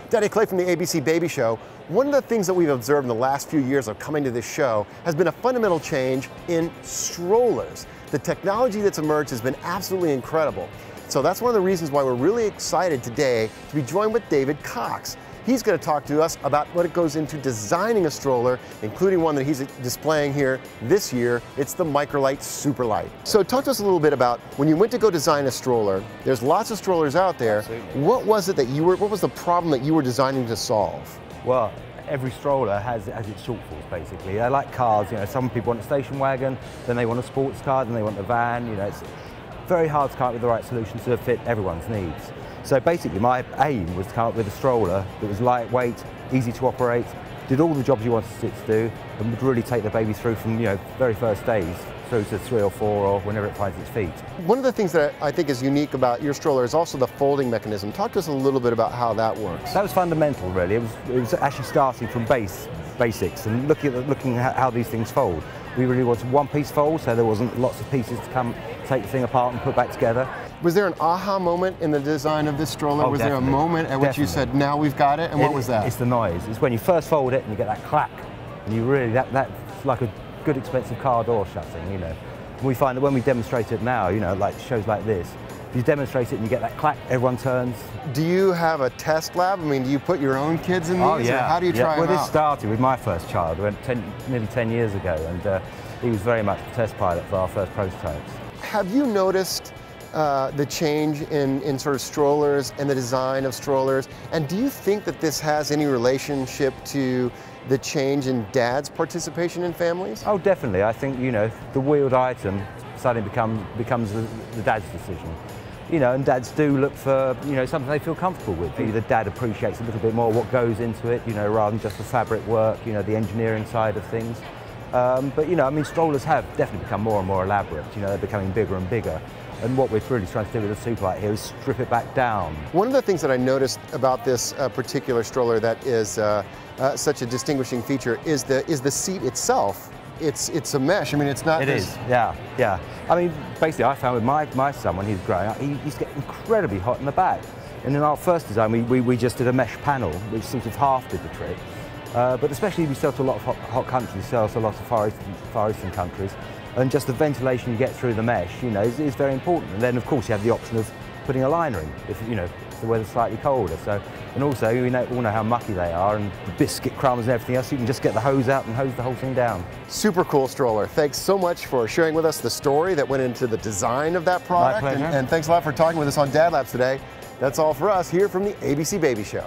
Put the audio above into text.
Daddy Clay from the ABC Baby Show. One of the things that we've observed in the last few years of coming to this show has been a fundamental change in strollers. The technology that's emerged has been absolutely incredible. So that's one of the reasons why we're really excited today to be joined with David Cox. He's going to talk to us about what it goes into designing a stroller, including one that he's displaying here this year. It's the Micralite Superlight. So talk to us a little bit about when you went to go design a stroller. There's lots of strollers out there. Absolutely. What was it that what was the problem that you were designing to solve? Well, every stroller has its shortfalls, basically. They're like cars, you know, some people want a station wagon, then they want a sports car, then they want a van, you know. It's very hard to come up with the right solution to fit everyone's needs. So basically my aim was to come up with a stroller that was lightweight, easy to operate, did all the jobs you wanted it to do, and would really take the baby through from, you know, very first days through to 3 or 4 or whenever it finds its feet. One of the things that I think is unique about your stroller is also the folding mechanism. Talk to us a little bit about how that works. That was fundamental, really. It was actually starting from basics and looking at how these things fold. We really wanted one piece fold, so there wasn't lots of pieces to come take the thing apart and put back together. Was there an aha moment in the design of this stroller? Was there a moment at which you said, now we've got it? And what was that? It's the noise. It's when you first fold it and you get that clack, and you really, that's like a good expensive car door shutting, you know. And we find that when we demonstrate it now, you know, like shows like this, if you demonstrate it and you get that clack, everyone turns. Do you have a test lab? I mean, do you put your own kids in these? Oh, yeah. Or how do you try them out? Well, this started with my first child, nearly 10 years ago, and he was very much the test pilot for our first prototypes. Have you noticed the change in sort of strollers and the design of strollers? And do you think that this has any relationship to the change in dad's participation in families? Oh, definitely. I think, you know, the wheeled item suddenly becomes the dad's decision. You know, and dads do look for, you know, something they feel comfortable with. The dad appreciates a little bit more what goes into it, you know, rather than just the fabric work, you know, the engineering side of things. But, you know, I mean, strollers have definitely become more and more elaborate. You know, they're becoming bigger and bigger. And what we're really trying to do with the Superlight here is strip it back down. One of the things that I noticed about this particular stroller that is such a distinguishing feature is the seat itself. It's a mesh. I mean, it's not. It is. Yeah, yeah. I mean, basically, I found with my son when he was growing up, he's getting incredibly hot in the back. And in our first design, we just did a mesh panel, which sort of half did the trick. But especially we sell to a lot of hot countries, sell to a lot of Far Eastern countries, and just the ventilation you get through the mesh, you know, is very important. And then, of course, you have the option of putting a liner in if, you know, if the weather's slightly colder. So, and also, we all know how mucky they are, and the biscuit crumbs and everything else. So you can just get the hose out and hose the whole thing down. Super cool stroller. Thanks so much for sharing with us the story that went into the design of that product. My pleasure. And thanks a lot for talking with us on DadLabs today. That's all for us here from the ABC Baby Show.